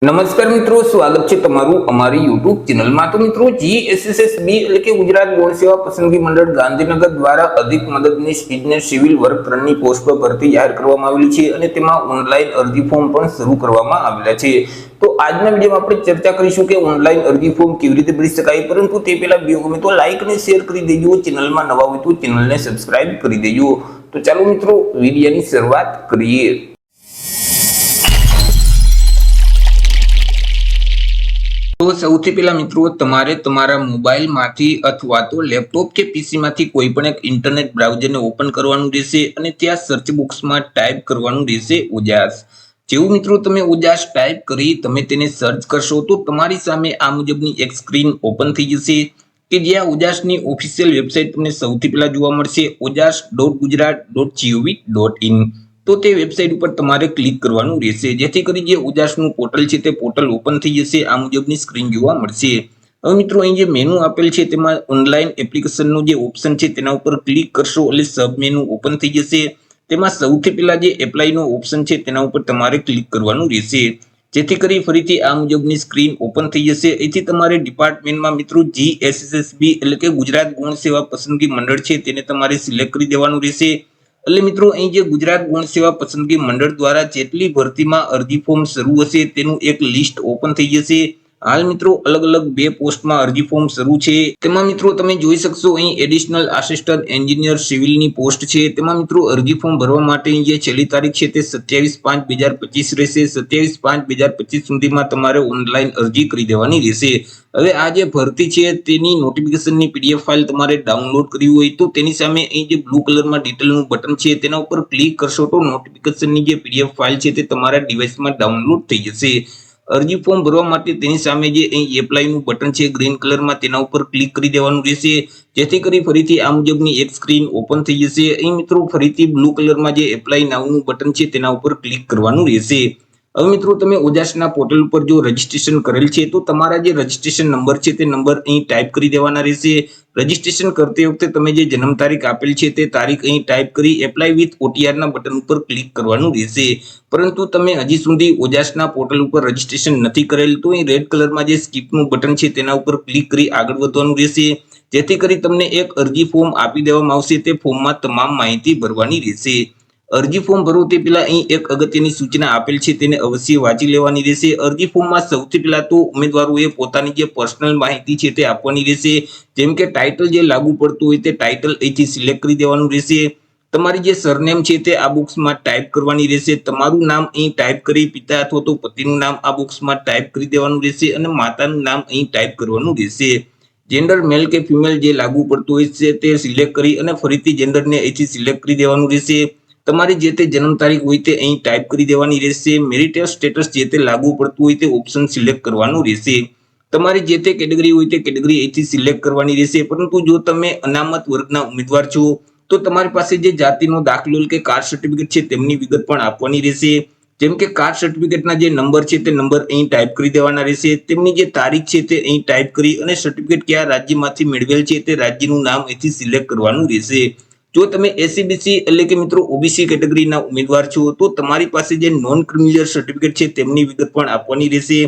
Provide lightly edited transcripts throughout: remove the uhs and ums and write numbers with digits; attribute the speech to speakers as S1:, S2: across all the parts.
S1: નમસ્કાર મિત્રો, સ્વાગત છે તમારું અમારી યુટ્યુબ ચેનલમાં। તો મિત્રો, જીએસએસબી એટલે કે ગુજરાત ગૌણ સેવા પસંદગી મંડળ ગાંધીનગર દ્વારા અધિક મદદનીશ ઇજનેર સિવિલ વર્ક 3 ની પોસ્ટ પર ભરતી જાહેર કરવામાં આવેલી છે અને તેમાં ઓનલાઈન અરજી ફોર્મ પણ શરૂ કરવામાં આવેલા છે। તો આજના વિડીયોમાં આપણે ચર્ચા કરીશું કે ઓનલાઈન અરજી ફોર્મ કેવી રીતે ભરી શકાય, પરંતુ તે પહેલા વિડીયો ગમે તો લાઈક અને શેર કરી દેજો, ચેનલમાં નવા હોય તો ચેનલને સબસ્ક્રાઇબ કરી દેજો। તો ચાલો મિત્રો, વિડીયોની શરૂઆત કરીએ। તો સૌથી પહેલા મિત્રો, તમારે તમારા મોબાઈલમાંથી અથવા તો લેપટોપ કે પીસીમાંથી કોઈ પણ એક ઇન્ટરનેટ બ્રાઉઝરને ઓપન કરવાનું રહેશે અને ત્યાં સર્ચ બોક્સમાં ટાઈપ કરવાનું રહેશે ઉજાસ। જેવું મિત્રો તમે ઉજાસ ટાઈપ કરી તમે તેને સર્ચ કરશો તો તમારી સામે આ મુજબની એક સ્ક્રીન ઓપન થઈ જશે કે જ્યાં ઉજાસની ઓફિશિયલ વેબસાઇટ તમને સૌથી પહેલા જોવા મળશે, ujas.gujarat.gov.in। તો તે વેબસાઇટ ઉપર તમારે ક્લિક કરવાનું રહેશે, જેથી કરી જે ઉજાસનું પોર્ટલ છે તે પોર્ટલ ઓપન થઈ જશે, આ મુજબની સ્ક્રીન જોવા મળશે। હવે મિત્રો, અહીં જે મેનુ આપેલ છે તેમાં ઓનલાઈન એપ્લિકેશનનું જે ઓપ્શન છે તેના ઉપર ક્લિક કરશો એટલે સબ મેનુ ઓપન થઈ જશે। તેમાં સૌથી પહેલા જે એપ્લાયનો ઓપ્શન છે તેના ઉપર તમારે ક્લિક કરવાનું રહેશે, જેથી કરી ફરીથી આ મુજબની સ્ક્રીન ઓપન થઈ જશે। અહીંથી તમારે ડિપાર્ટમેન્ટમાં મિત્રો જીએસએસબી એટલે કે ગુજરાત ગૌણ સેવા પસંદગી મંડળ છે તેને તમારે સિલેક્ટ કરી દેવાનું રહેશે। એટલે મિત્રો, અહીં જે ગુજરાત ગૌણ સેવા પસંદગી મંડળ દ્વારા જેટલી ભરતીમાં અરજી ફોર્મ શરૂ હશે તેનું એક લિસ્ટ ઓપન થઈ જશે। હાલ મિત્રો અલગ અલગ 2 પોસ્ટમાં અરજી ફોર્મ શરૂ છે। તેમાં મિત્રો તમે જોઈ શકશો અહીં એડિશનલ આસિસ્ટન્ટ એન્જિનિયર સિવિલની પોસ્ટ છે। તેમાં મિત્રો અરજી ફોર્મ ભરવા માટેની જે છેલ્લી તારીખ છે તે 27/5/2025 રહેશે। 27/5/2025 સુધીમાં તમારે ઓનલાઈન અરજી કરી દેવાની રહેશે। હવે આ જે ભરતી છે તેની નોટિફિકેશનની પીડીએફ ફાઇલ તમારે ડાઉનલોડ કરવી હોય તો તેની સામે અહીં જે બ્લુ કલરમાં ડિટેલનું બટન છે તેના ઉપર ક્લિક કરશો તો નોટિફિકેશનની જે પીડીએફ ફાઇલ છે તે તમારા ડિવાઇસમાં ડાઉનલોડ થઈ જશે। અરજી ફોર્મ ભરવા માટે તેની સામે જે અહીં એપ્લાયનું બટન છે ગ્રીન કલરમાં તેના ઉપર ક્લિક કરી દેવાનું રહેશે, જેથી કરી ફરીથી આ મુજબની એક સ્ક્રીન ઓપન થઈ જશે। અહીં મિત્રો ફરીથી બ્લુ કલરમાં જે એપ્લાય નાઉનું બટન છે તેના ઉપર ક્લિક કરવાનું રહેશે। હવે મિત્રો તમે ઉજાસના પોર્ટલ ઉપર જો રજીસ્ટ્રેશન કરેલ છે તો તમારા જે રજીસ્ટ્રેશન નંબર છે તે નંબર અહીં ટાઈપ કરી દેવાના રહેશે। રજીસ્ટ્રેશન કરતી વખતે તમે જે જન્મ તારીખ આપેલ છે તે તારીખ અહીં ટાઈપ કરી એપ્લાય વિથ ઓટીઆરના બટન ઉપર ક્લિક કરવાનું રહેશે। પરંતુ તમે હજી સુધી ઉજાસના પોર્ટલ ઉપર રજીસ્ટ્રેશન નથી કરેલ તો અહીં રેડ કલરમાં જે સ્કીપનું બટન છે તેના ઉપર ક્લિક કરી આગળ વધવાનું રહેશે, જેથી કરી તમને એક અરજી ફોર્મ આપી દેવામાં આવશે। તે ફોર્મમાં તમામ માહિતી ભરવાની રહેશે। અરજી ફોર્મ ભરવું તે પહેલા અહીં એક અગત્યની સૂચના આપેલ છે તેને અવશ્ય વાંચી લેવાની રહેશે। અરજી ફોર્મમાં સૌથી પહેલા તો ઉમેદવારોએ પોતાની જે પર્સનલ માહિતી છે તે આપવાની રહેશે, જેમ કે ટાઇટલ જે લાગુ પડતું હોય તે ટાઇટલ અહીંથી સિલેક્ટ કરી દેવાનું રહેશે। તમારી જે સરનેમ છે તે આ બોક્સમાં ટાઈપ કરવાની રહેશે। તમારું નામ અહીં ટાઈપ કરી પિતા અથવા તો પતિનું નામ આ બોક્સમાં ટાઈપ કરી દેવાનું રહેશે અને માતાનું નામ અહીં ટાઈપ કરવાનું રહેશે। જેન્ડર મેલ કે ફિમેલ જે લાગુ પડતું હોય છે તે સિલેક્ટ કરી અને ફરીથી જેન્ડરને અહીંથી સિલેક્ટ કરી દેવાનું રહેશે। તમારી જે તે જન્મ તારીખ હોય તે અહીં ટાઈપ કરી દેવાની રહેશે। મેરિટલ સ્ટેટસ જે તે લાગુ પડતું હોય તે ઓપ્શન સિલેક્ટ કરવાનું રહેશે। તમારી જે તે કેટેગરી હોય તે કેટેગરી અહીંથી સિલેક્ટ કરવાની રહેશે। પરંતુ જો તમે અનામત વર્ગના ઉમેદવાર છો તો તમારી પાસે જે જાતિનો દાખલો કે કાસ્ટ સર્ટિફિકેટ છે તેમની વિગત પણ આપવાની રહેશે, જેમ કે કાસ્ટ સર્ટિફિકેટના જે નંબર છે તે નંબર અહીં ટાઈપ કરી દેવાના રહેશે। તેમની જે તારીખ છે તે અહીં ટાઈપ કરી અને સર્ટિફિકેટ કયા રાજ્યમાંથી મેળવેલ છે તે રાજ્યનું નામ અહીંથી સિલેક્ટ કરવાનું રહેશે। જો તમે એસસીબીસી એટલે કે મિત્રો ઓબીસી કેટેગરીના ઉમેદવાર છો તો તમારી પાસે જે નોન ક્રિમિનલ સર્ટિફિકેટ છે તેમની વિગત પણ આપવાની રહેશે,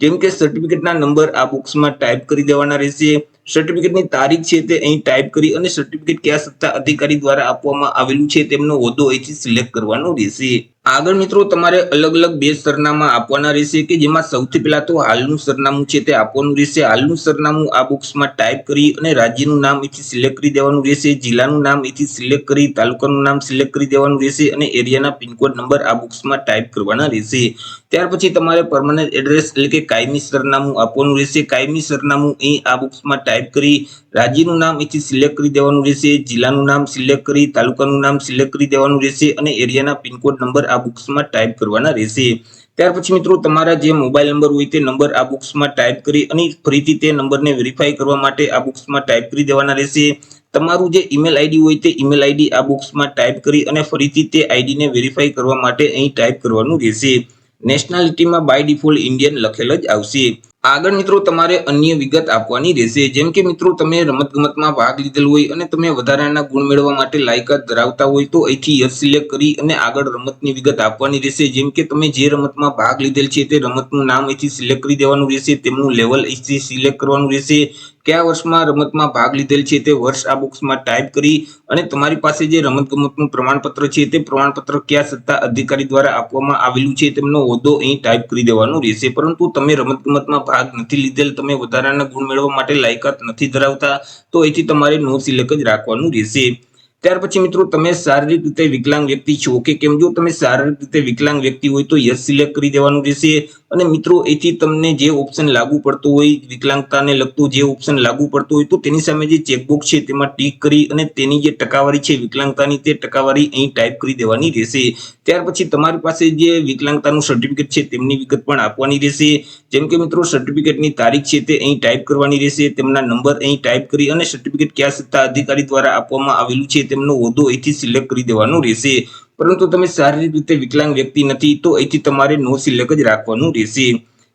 S1: જેમ કે સર્ટિફિકેટના નંબર આ બોક્સમાં ટાઈપ કરી દેવાના રહેશે। સર્ટિફિકેટની તારીખ છે તે અહીં ટાઈપ કરી અને સર્ટિફિકેટ કયા સત્તા અધિકારી દ્વારા આપવામાં આવેલું છે તેમનો હોદ્દો અહીંથી સિલેક્ટ કરવાનો રહેશે। આગળ મિત્રો તમારે અલગ અલગ 2 સરનામા આપવાના રહેશે કે જેમાં સૌથી પહેલા તો હાલનું સરનામું છે તે આપવાનું રહેશે। હાલનું સરનામું આ બોક્સમાં ટાઈપ કરી અને રાજ્યનું નામ અહીંથી સિલેક્ટ કરી દેવાનું રહેશે, જિલ્લાનું નામ અહીંથી સિલેક્ટ કરી તાલુકાનું નામ સિલેક્ટ કરી દેવાનું રહેશે અને એરિયાના પિનકોડ નંબર આ બોક્સમાં ટાઈપ કરવાના રહેશે। ત્યાર પછી તમારે પરમનન્ટ એડ્રેસ એટલે કે કાયમી સરનામું આપવાનું રહેશે। કાયમી સરનામું અહીં આ બોક્સમાં ટાઈપ કરી રાજ્યનું નામ અહીંથી સિલેક્ટ કરી દેવાનું રહેશે, જિલ્લાનું નામ સિલેક્ટ કરી તાલુકાનું નામ સિલેક્ટ કરી દેવાનું રહેશે અને એરિયાના પિનકોડ નંબર આ બોક્સમાં ટાઈપ કરવાના રહેશે। ત્યાર પછી મિત્રો તમારા જે મોબાઈલ નંબર હોય તે નંબર આ બોક્સમાં ટાઈપ કરી અને ફરીથી તે નંબરને વેરીફાઈ કરવા માટે આ બોક્સમાં ટાઈપ કરી દેવાના રહેશે। તમારું જે ઈમેલ આઈડી હોય તે ઈમેલ આઈડી આ બોક્સમાં ટાઈપ કરી અને ફરીથી તે આઈડીને વેરીફાઈ કરવા માટે અહીં ટાઈપ કરવાનું રહેશે। નેશનાલિટીમાં બાય ડિફોલ્ટ ઇન્ડિયન લખેલ જ આવશે। આગળ મિત્રો તમારે અન્ય વિગત આપવાની રહેશે, જેમ કે મિત્રો તમે રમતગમતમાં ભાગ લીધેલ હોય અને તમે વધારાના ગુણ મેળવવા માટે લાયકાત ધરાવતા હોય તો અહીંથી યસ સિલેક્ટ કરી અને આગળ રમતની વિગત આપવાની રહેશે. જેમ કે તમે જે રમતમાં ભાગ લીધેલ છે તે રમતનું નામ અહીંથી સિલેક્ટ કરી દેવાનું રહેશે, તેમનું લેવલ અહીંથી સિલેક્ટ કરવાનું રહેશે, કયા વર્ષમાં રમતમાં ભાગ લીધેલ છે તે વર્ષ આ બોક્સમાં ટાઈપ કરી અને તમારી પાસે જે રમતગમતનું પ્રમાણપત્ર છે તે પ્રમાણપત્ર કયા સત્તા અધિકારી દ્વારા આપવામાં આવેલું છે તેમનો હોદ્દો અહીં ટાઈપ કરી દેવાનો રહેશે. પરંતુ તમે રમતગમતમાં ભાગ નથી લીધેલ, તમે વધારાના ગુણ મેળવવા માટે લાયકાત નથી ધરાવતા તો અહીંથી તમારે નો સિલેક્ટ જ રાખવાનું રહેશે. ત્યાર પછી મિત્રો તમે શારીરિક રીતે વિકલાંગ વ્યક્તિ છો કે કેમ, જો તમે શારીરિક રીતે વિકલાંગ વ્યક્તિ હોય તો યસ સિલેક્ટ કરી દેવાનું રહેશે. અને મિત્રો અહીંથી તમને જે ઓપ્શન લાગુ પડતો હોય, વિકલાંગતાને લગતું જે ઓપ્શન લાગુ પડતો હોય તો તેની સામે જે ચેકબોક્સ છે તેમાં ટીક કરી અને તેની જે ટકાવારી છે વિકલાંગતાની તે ટકાવારી અહીં ટાઈપ કરી દેવાની રહેશે. ત્યાર પછી તમારી પાસે જે વિકલાંગતાનું સર્ટિફિકેટ છે તેમની વિગત પણ આપવાની રહેશે. જેમ કે મિત્રો સર્ટિફિકેટની તારીખ છે તે અહીં ટાઈપ કરવાની રહેશે, તેમના નંબર અહીં ટાઈપ કરી અને સર્ટિફિકેટ કયા સત્તા અધિકારી દ્વારા આપવામાં આવેલું છે તેમનો હોદ્દો અહીંથી સિલેક્ટ કરી દેવાનો રહેશે. પરંતુ તમે શારીરિક રીતે વિકલાંગ વ્યક્તિ નથી તો અહીંથી તમારે નો સિલેક્ટ જ રાખવાનું રહેશે.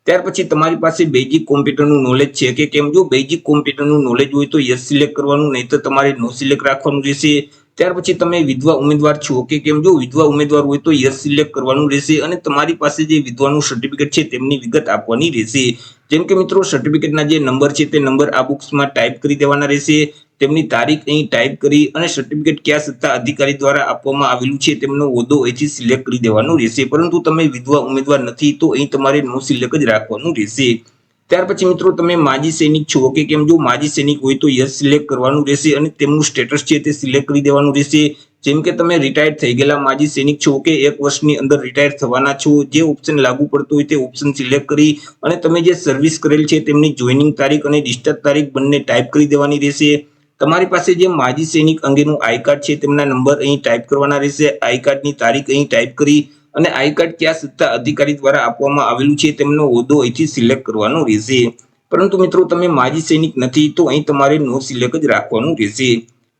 S1: ત્યાર પછી તમારી પાસે બેઝિક કોમ્પ્યુટરનું નોલેજ છે કે કેમ, જો બેઝિક કોમ્પ્યુટરનું નોલેજ હોય તો યસ સિલેક્ટ કરવાનું, નહીં તો તમારે નો સિલેક્ટ રાખવાનું રહેશે. ત્યાર પછી તમે વિધવા ઉમેદવાર છો કે કેમ, જો વિધવા ઉમેદવાર હોય તો યસ સિલેક્ટ કરવાનું રહેશે અને તમારી પાસે જે વિધવાનું સર્ટિફિકેટ છે તેમની વિગત આપવાની રહેશે. જેમ કે મિત્રો સર્ટિફિકેટના જે નંબર છે તે નંબર આ બોક્સમાં ટાઈપ કરી દેવાના રહેશે, તેમની તારીખ અહીં ટાઈપ કરી અને સર્ટિફિકેટ કયા સત્તા અધિકારી દ્વારા આપવામાં આવેલું છે તેમનો હોદ્દો અહીંથી સિલેક્ટ કરી દેવાનો રહેશે. પરંતુ તમે વિધવા ઉમેદવાર નથી તો અહીં તમારે નો સિલેક્ટ જ રાખવાનું રહેશે. ત્યાર પછી મિત્રો તમે માજી સૈનિક છો કે કેમ, જો માજી સૈનિક હોય તો યસ સિલેક્ટ કરવાનું રહેશે અને તેમનું સ્ટેટસ છે તે સિલેક્ટ કરી દેવાનું રહેશે. જેમ કે તમે રિટાયર્ડ થઈ ગયેલા માજી સૈનિક છો કે 1 વર્ષની અંદર રિટાયર થવાના છો, જે ઓપ્શન લાગુ પડતો હોય તે ઓપ્શન સિલેક્ટ કરી અને તમે જે સર્વિસ કરેલ છે તેમની જોઈનિંગ તારીખ અને ડિસ્ચાર્જ તારીખ બંને ટાઈપ કરી દેવાની રહેશે. તમારી પાસે જે માજી સૈનિક અંગેનું આઈ કાર્ડ છે તેમના નંબર અહીં ટાઈપ કરવાના રહેશે, આઈ કાર્ડની તારીખ અહીં ટાઈપ કરી અને આઈ કાર્ડ કયા સત્તા અધિકારી દ્વારા આપવામાં આવેલું છે તેમનો હોદ્દો અહીંથી સિલેક્ટ કરવાનો રહેશે. પરંતુ મિત્રો તમે માજી સૈનિક નથી તો અહીં તમારે નો સિલેક્ટ જ રાખવાનું રહેશે.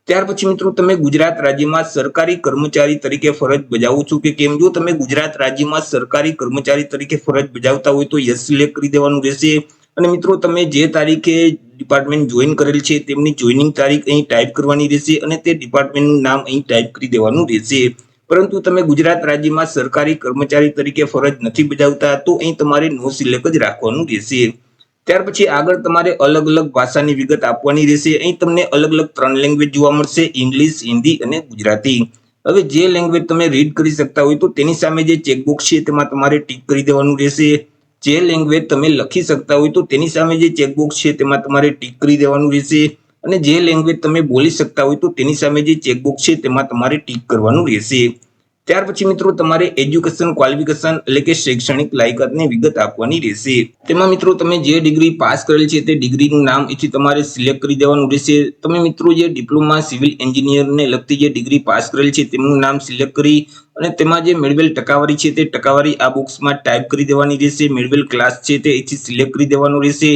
S1: ત્યાર પછી મિત્રો તમે ગુજરાત રાજ્યમાં સરકારી કર્મચારી તરીકે ફરજ બજાવો છો કે કેમ, જો તમે ગુજરાત રાજ્યમાં સરકારી કર્મચારી તરીકે ફરજ બજાવતા હોય તો યસ સિલેક્ટ કરી દેવાનું રહેશે. અને મિત્રો તમે જે તારીખે ડિપાર્ટમેન્ટ જોઈન કરેલ છે તેમની જોઈનિંગ તારીખ અહીં ટાઈપ કરવાની રહેશે અને તે ડિપાર્ટમેન્ટનું નામ અહીં ટાઈપ કરી દેવાનું રહેશે. પરંતુ તમે ગુજરાત રાજ્યમાં સરકારી કર્મચારી તરીકે ફરજ નથી બજાવતા તો અહીં તમારે નો સિલેક્ટ જ રાખવાનું રહેશે. ત્યાર પછી આગળ તમારે અલગ અલગ ભાષાની વિગત આપવાની રહેશે. અહીં તમને અલગ અલગ 3 લેંગ્વેજ જોવા મળશે, ઇંગ્લિશ, હિન્દી અને ગુજરાતી. હવે જે લેંગ્વેજ તમે રીડ કરી શકતા હોય તો તેની સામે જે ચેકબોક્સ છે તેમાં તમારે ટીક કરી દેવાનું રહેશે. જે લેંગ્વેજ તમે લખી શકતા હોય તો તેની સામે જે ચેકબોક્સ છે તેમાં તમારે ટીક કરી દેવાનું રહેશે. અને જે લેંગ્વેજ તમે બોલી શકતા હોય તો તેની સામે જે ચેકબોક્સ છે તેમાં તમારે ટીક કરવાનું રહેશે. ત્યાર પછી મિત્રો તમારે એજ્યુકેશન ક્વોલિફિકેશન એટલે કે શૈક્ષણિક લાયકાતની વિગત આપવાની રહેશે. તેમાં મિત્રો તમે જે ડિગ્રી પાસ કરેલ છે તે ડિગ્રીનું નામ અહીંથી તમારે સિલેક્ટ કરી દેવાનું રહેશે. તમે મિત્રો જે ડિપ્લોમા સિવિલ એન્જિનિયરને લગતી જે ડિગ્રી પાસ કરેલ છે તેમનું નામ સિલેક્ટ કરી અને તેમાં જે મેળવેલ ટકાવારી છે તે ટકાવારી આ બોક્સમાં ટાઈપ કરી દેવાની રહેશે. મેળવેલ ક્લાસ છે તે અહીંથી સિલેક્ટ કરી દેવાનું રહેશે.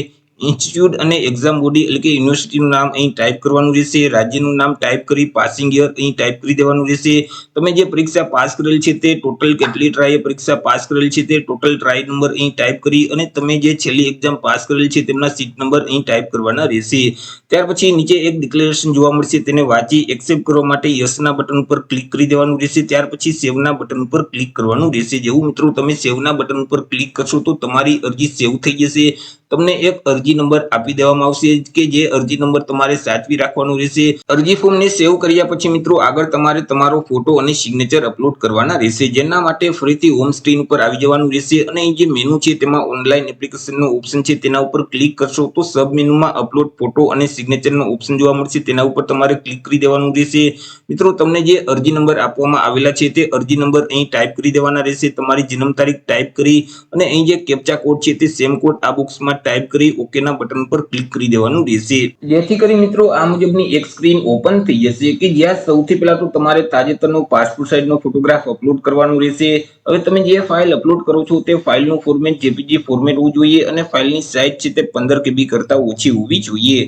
S1: ઇન્સ્ટિટ્યૂટ અને એક્ઝામ બોડી એટલે કે યુનિવર્સિટીનું નામ અહીં ટાઈપ કરવાનું રહેશે. રાજ્યનું નામ ટાઈપ કરી પાસિંગ યર અહીં ટાઈપ કરી દેવાનું રહેશે. તમે જે પરીક્ષા પાસ કરેલ છે તે ટોટલ કેટલી ટ્રાય પરીક્ષા પાસ કરેલ છે તે ટોટલ ટ્રાય નંબર અહીં ટાઈપ કરી અને તમે જે છેલ્લી એક્ઝામ પાસ કરેલ છે તેમના સીટ નંબર અહીં ટાઈપ કરવાના રહેશે. ત્યાર પછી નીચે એક ડિક્લેરેશન જોવા મળશે, તેને વાંચી એક્સેપ્ટ કરવા માટે યસના બટન ઉપર ક્લિક કરી દેવાનું રહેશે. ત્યાર પછી સેવના બટન ઉપર ક્લિક કરવાનું રહેશે. જેવું મિત્રો તમે સેવના બટન ઉપર ક્લિક કરશો તો તમારી અરજી સેવ થઈ જશે. તમને એક અરજી નંબર આપી દેવામાં આવશે કે જે અરજી નંબર તમારે સાચવી રાખવાનું રહેશે. અરજી ફોર્મને સેવ કર્યા પછી મિત્રો આગળ તમારે તમારો ફોટો અને સિગ્નેચર અપલોડ કરવાના રહેશે, જેના માટે ફરીથી હોમ સ્ક્રીન ઉપર આવી જવાનું રહેશે અને અહીં જે મેનુ છે તેમાં ઓનલાઈન એપ્લિકેશનનો ઓપ્શન છે તેના ઉપર ક્લિક કરશો તો સબ મેનુમાં અપલોડ ફોટો અને સિગ્નેચરનો ઓપ્શન જોવા મળશે, તેના ઉપર તમારે ક્લિક કરી દેવાનું રહેશે. મિત્રો તમને જે અરજી નંબર આપવામાં આવેલા છે તે અરજી નંબર અહીં ટાઈપ કરી દેવાના રહેશે. તમારી જન્મ તારીખ ટાઈપ કરી અને અહીં જે કેપ્ચા કોડ છે તે સેમ કોડ આ બોક્સમાં ટાઈપ કરી ઓકેના બટન પર ક્લિક કરી દેવાનું રહેશે. જેથી કરી મિત્રો આ મુજબની એક સ્ક્રીન ઓપન થઈ જશે કે જ્યાં સૌથી પહેલા તો તમારે તાજેતરનો પાસપોર્ટ સાઇઝનો ફોટોગ્રાફ અપલોડ કરવાનું રહેશે. હવે તમે જે ફાઇલ અપલોડ કરો છો તે ફાઇલનું ફોર્મેટ જેપીજી ફોર્મેટ હોવું જોઈએ અને ફાઇલની સાઇઝ છે તે 15 KB કરતાં ઓછી હોવી જોઈએ.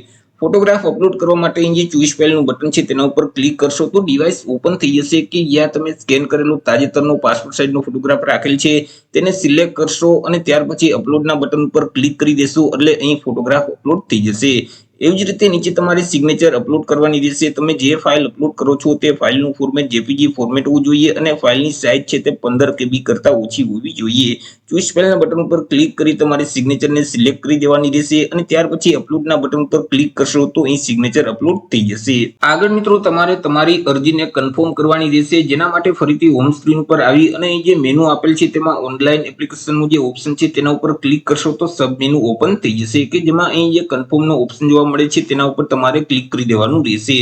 S1: ફોટોગ્રાફ અપલોડ કરવા માટે અહીં જે ચોઈસ ફાઇલનું બટન છે તેના ઉપર ક્લિક કરશો તો ડિવાઇસ ઓપન થઈ જશે કે જ્યાં તમે સ્કેન કરેલો તાજેતરનો પાસપોર્ટ સાઇઝનો ફોટોગ્રાફ રાખેલ છે તેને સિલેક્ટ કરશો અને ત્યાર પછી અપલોડના બટન ઉપર ક્લિક કરી દેશો એટલે અહીં ફોટોગ્રાફ અપલોડ થઈ જશે। એવી જ રીતે નીચે તમારે સિગ્નેચર અપલોડ કરવાની રહેશે। તમે જે ફાઇલ અપલોડ કરો છો તે ફાઇલનું ફોર્મેટ જેપીજી ફોર્મેટ હોવું જોઈએ અને ફાઇલની સાઇઝ છે તે 15 KB કરતાં ઓછી હોવી જોઈએ। ચોઈસ ફાઇલના બટન ઉપર ક્લિક કરી તમારે સિગ્નેચરને સિલેક્ટ કરી દેવાની રહેશે અને ત્યાર પછી અપલોડના બટન ઉપર ક્લિક કરશો તો અહીં સિગ્નેચર અપલોડ થઈ જશે। આગળ મિત્રો તમારે તમારી અરજીને કન્ફર્મ કરવાની રહેશે, જેના માટે ફરીથી હોમ સ્ક્રીન ઉપર આવી અને અહીં જે મેનુ આપેલ છે તેમાં ઓનલાઈન એપ્લિકેશનનું જે ઓપ્શન છે તેના ઉપર ક્લિક કરશો તો સબ મેનુ ઓપન થઈ જશે કે જેમાં અહીં જે કન્ફર્મનો ઓપ્શન જોવા મળે છે તેના ઉપર તમારે ક્લિક કરી દેવાનું રહેશે,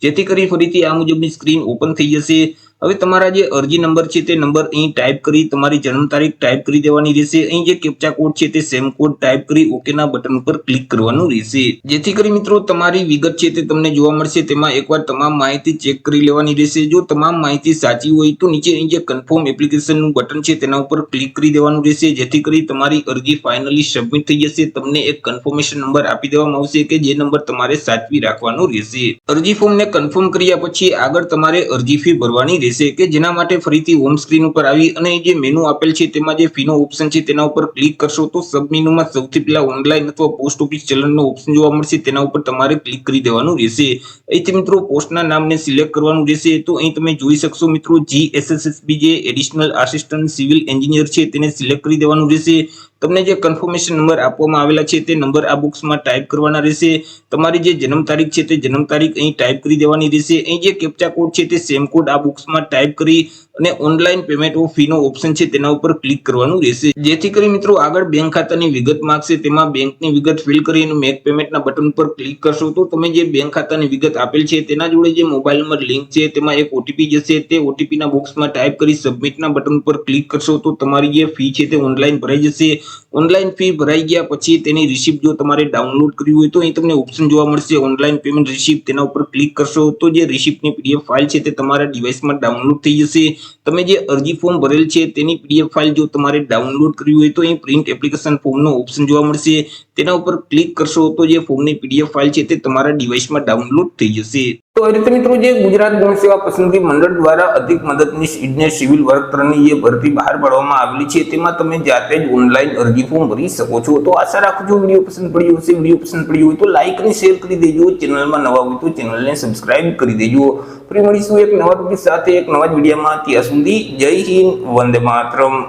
S1: જેથી કરી ફરીથી આ મુજબની સ્ક્રીન ઓપન થઈ જશે। હવે તમારા જે અરજી નંબર છે તે નંબર અહીં ટાઈપ કરી તમારી જન્મ તારીખ ટાઈપ કરી દેવાની રહેશે। અહીં જે કેપ્ચા કોડ છે તે સેમ કોડ ટાઈપ કરી ઓકેના બટન ઉપર ક્લિક કરવાનું રહેશે, જેથી કરી મિત્રો તમારી વિગત છે તે તમને જોવા મળશે। તેમાં એકવાર તમામ માહિતી ચેક કરી લેવાની રહેશે। જો તમામ માહિતી સાચી હોય તો નીચે અહીં જે કન્ફર્મ એપ્લિકેશનનું બટન છે તેના ઉપર ક્લિક કરી દેવાનું રહેશે, જેથી કરી તમારી અરજી ફાઇનલી સબમિટ થઈ જશે। તમને એક કન્ફર્મેશન નંબર આપી દેવામાં આવશે કે જે નંબર તમારે સાચવી રાખવાનો રહેશે। અરજી ફોર્મને કન્ફર્મ કર્યા પછી આગળ તમારે અરજી ફી ભરવાની રહેશે કે જેના માટે ફરીથી હોમ સ્ક્રીન ઉપર આવી અને જે મેનુ આપેલ છે તેમાં જે ફીનો ઓપ્શન છે તેના ઉપર ક્લિક કરશો તો સબ મેનુમાં સૌથી પહેલા ઓનલાઈન અથવા પોસ્ટ ઓફિસ ચલણનો ઓપ્શન જોવા મળશે, તેના ઉપર તમારે ક્લિક કરી દેવાનું રહેશે। અહીંથી મિત્રો પોસ્ટના નામને સિલેક્ટ કરવાનું રહેશે। તો અહીં તમે જોઈ શકશો મિત્રો GSSSB જે એડિશનલ આસિસ્ટન્ટ સિવિલ એન્જિનિયર છે તેને સિલેક્ટ કરી દેવાનું રહેશે। તમને જે કન્ફર્મેશન નંબર આપવામાં આવેલા છે તે નંબર આ બોક્સમાં ટાઈપ કરવાના રહેશે। તમારી જે જન્મ તારીખ છે તે જન્મ તારીખ અહીં ટાઈપ કરી દેવાની રહેશે। અહીં જે કેપ્ચા કોડ છે તે સેમ કોડ આ બોક્સમાં ટાઈપ કરી અને ઓનલાઈન પેમેન્ટ ઓફ ફીનો ઓપ્શન છે તેના ઉપર ક્લિક કરવાનું રહેશે, જેથી કરી મિત્રો આગળ બેંક ખાતાની વિગત માંગશે, તેમાં બેંકની વિગત ફિલ કરી અને મેક પેમેન્ટના બટન ઉપર ક્લિક કરશો તો તમે જે બેંક ખાતાની વિગત આપેલ છે તેના જોડે જે મોબાઈલ નંબર લિંક છે તેમાં એક ઓટીપી જશે, તે ઓટીપીના બોક્સમાં ટાઈપ કરી સબમિટના બટન ઉપર ક્લિક કરશો તો તમારી જે ફી છે તે ઓનલાઈન ભરાઈ જશે। ઓનલાઈન ફી ભરાઈ ગયા પછી તેની રિસિપ્ટ જો તમારે ડાઉનલોડ કરવી હોય તો અહીં તમને ઓપ્શન જોવા મળશે ઓનલાઈન પેમેન્ટ રિસિપ્ટ, તેના ઉપર ક્લિક કરશો તો જે રિસિપ્ટની PDF ફાઇલ છે તે તમારા ડિવાઇસમાં ડાઉનલોડ થઈ જશે। તમે જે અરજી ફોર્મ ભરેલ છે તેની PDF ફાઇલ જો તમારે ડાઉનલોડ કરવી હોય તો અહીં પ્રિન્ટ એપ્લિકેશન ફોર્મનો ઓપ્શન જોવા મળશે, તેના ઉપર ક્લિક કરશો તો જે ફોર્મની PDF ફાઇલ છે તે તમારા ડિવાઇસમાં ડાઉનલોડ થઈ જશે। તો એ રીતે મિત્રો જે ગુજરાત ગૌણ સેવા પસંદગી મંડળ દ્વારા અધિક મદદનીશ ઇજનેર સિવિલ વર્ક 3 ની જે ભરતી બહાર પાડવામાં આવેલી છે તેમાં તમે જાતે જ ઓનલાઈન અરજી ફોર્મ ભરી શકો છો। તો આશા રાખું છું વિડીયો પસંદ પડ્યો હશે। વિડીયો પસંદ પડ્યો હોય તો લાઈક અને શેર કરી દેજો। ચેનલમાં નવા હોય તો ચેનલને સબસ્ક્રાઇબ કરી દેજો। ફરી મળીશું એક નવા ટોપિક સાથે એક નવા જ વિડીયોમાં। ત્યાં સુધી જય હિન્દ, વંદે માતરમ।